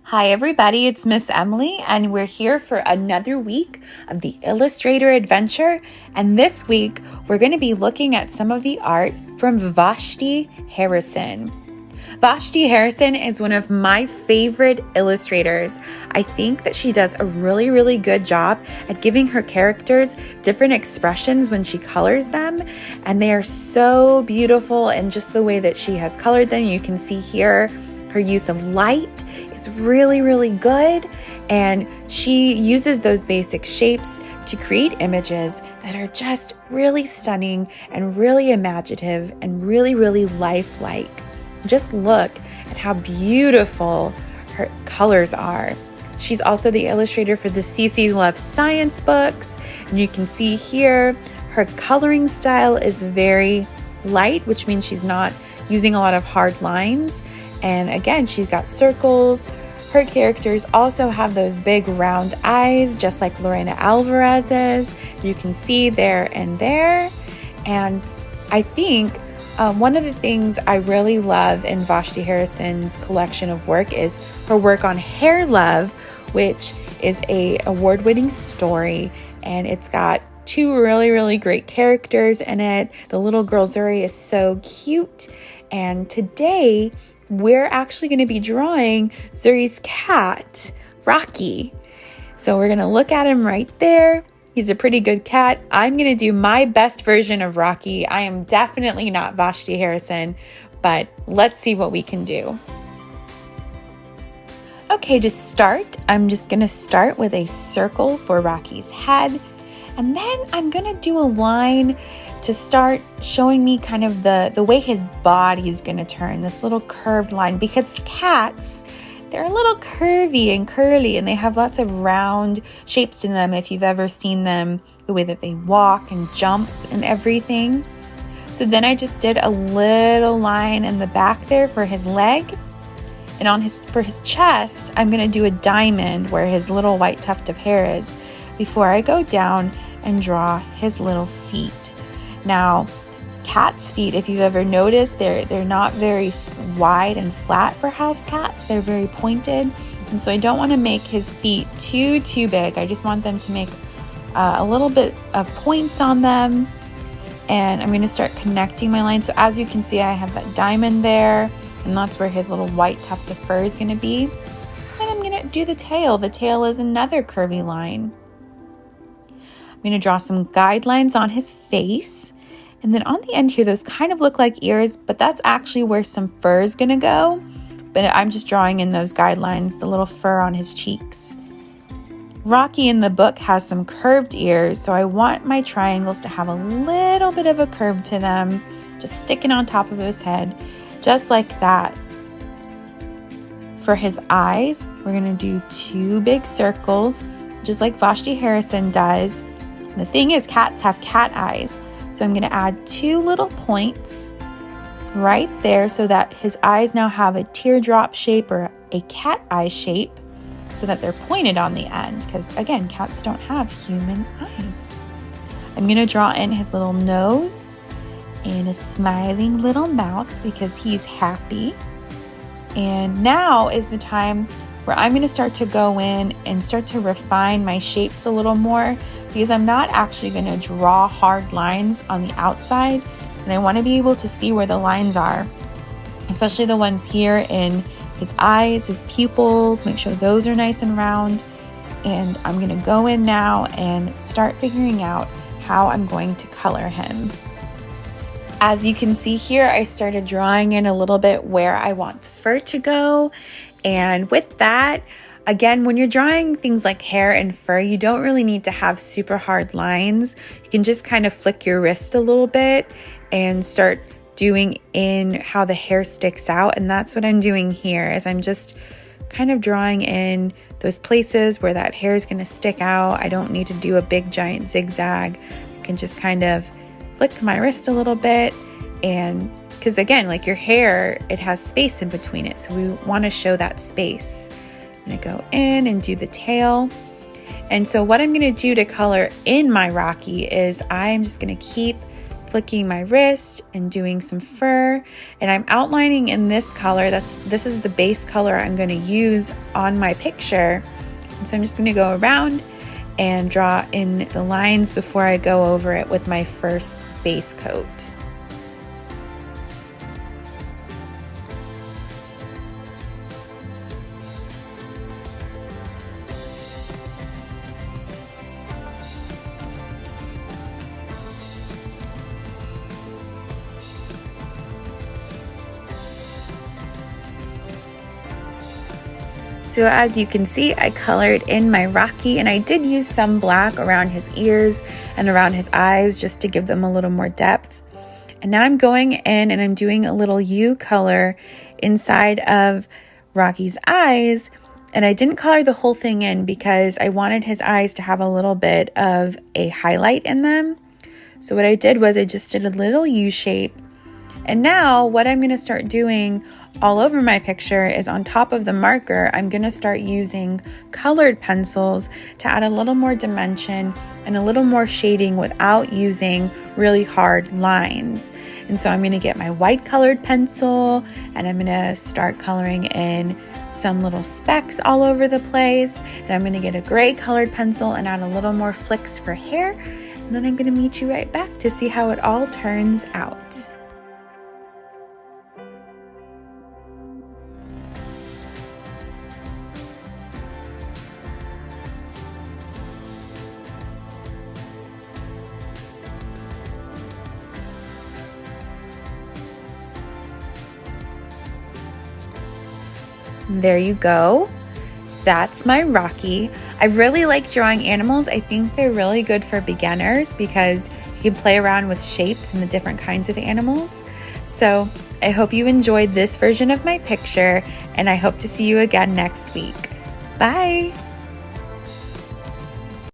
Hi everybody, it's Miss Emily and we're here for another week of the Illustrator adventure, and this week we're going to be looking at some of the art from Vashti Harrison. Vashti Harrison is one of my favorite illustrators. I think that she does a really good job at giving her characters different expressions when she colors them, and they are so beautiful in just the way that she has colored them. You can see here her use of light is really good, and she uses those basic shapes to create images that are just really stunning and really imaginative and really lifelike. Just look at how beautiful her colors are. She's also the illustrator for the CC Love Science books, and you can see here her coloring style is very light, which means she's not using a lot of hard lines. And again, she's got circles. Her characters also have those big round eyes, just like Lorena Alvarez's. You can see there and there. And I think one of the things I really love in Vashti Harrison's collection of work is her work on Hair Love, which is a award-winning story. And it's got two really great characters in it. The little girl Zuri is so cute. And today, we're actually going to be drawing Zuri's cat, Rocky. So we're going to look at him right there. He's a pretty good cat. I'm going to do my best version of Rocky. I am definitely not Vashti Harrison, but let's see what we can do. Okay, to start, I'm just going to start with a circle for Rocky's head. And then I'm going to do a line to start showing me kind of the way his body is going to turn, this little curved line, because cats, they're a little curvy and curly and they have lots of round shapes in them if you've ever seen them, the way that they walk and jump and everything. So then I just did a little line in the back there for his leg, and for his chest, I'm going to do a diamond where his little white tuft of hair is before I go down and draw his little feet. Now, cats' feet, if you've ever noticed, they're not very wide and flat for house cats. They're very pointed. And so I don't want to make his feet too big. I just want them to make a little bit of points on them. And I'm going to start connecting my lines. So as you can see, I have that diamond there. And that's where his little white tuft of fur is going to be. And I'm going to do the tail. The tail is another curvy line. I'm going to draw some guidelines on his face. And then on the end here, those kind of look like ears, but that's actually where some fur is going to go. But I'm just drawing in those guidelines, the little fur on his cheeks. Rocky in the book has some curved ears, so I want my triangles to have a little bit of a curve to them, just sticking on top of his head, just like that. For his eyes, we're going to do two big circles, just like Vashti Harrison does. The thing is, cats have cat eyes. So I'm going to add two little points right there so that his eyes now have a teardrop shape or a cat eye shape so that they're pointed on the end, because again, cats don't have human eyes. I'm going to draw in his little nose and a smiling little mouth because he's happy. And now is the time where I'm going to start to go in and start to refine my shapes a little more, because I'm not actually going to draw hard lines on the outside, and I want to be able to see where the lines are, especially the ones here in his eyes, his pupils, make sure those are nice and round. And I'm going to go in now and start figuring out how I'm going to color him. As you can see here, I started drawing in a little bit where I want the fur to go. And with that, again, when you're drawing things like hair and fur, you don't really need to have super hard lines. You can just kind of flick your wrist a little bit and start doing in how the hair sticks out. And that's what I'm doing here, is I'm just kind of drawing in those places where that hair is going to stick out. I don't need to do a big giant zigzag. I can just kind of flick my wrist a little bit, and because again, like your hair, it has space in between it. So we want to show that space. I'm going to go in and do the tail. And so what I'm going to do to color in my Rocky is I'm just going to keep flicking my wrist and doing some fur, and I'm outlining in this color. This is the base color I'm going to use on my picture. And so I'm just going to go around and draw in the lines before I go over it with my first base coat. So as you can see, I colored in my Rocky, and I did use some black around his ears and around his eyes just to give them a little more depth. And now I'm going in and I'm doing a little U color inside of Rocky's eyes. And I didn't color the whole thing in because I wanted his eyes to have a little bit of a highlight in them. So what I did was I just did a little U shape. And now what I'm going to start doing all over my picture is on top of the marker, I'm going to start using colored pencils to add a little more dimension and a little more shading without using really hard lines. And so I'm going to get my white colored pencil and I'm going to start coloring in some little specks all over the place. And I'm going to get a gray colored pencil and add a little more flicks for hair. And then I'm going to meet you right back to see how it all turns out. There you go. That's my Rocky. I really like drawing animals. I think they're really good for beginners because you can play around with shapes and the different kinds of animals. So I hope you enjoyed this version of my picture, and I hope to see you again next week. Bye.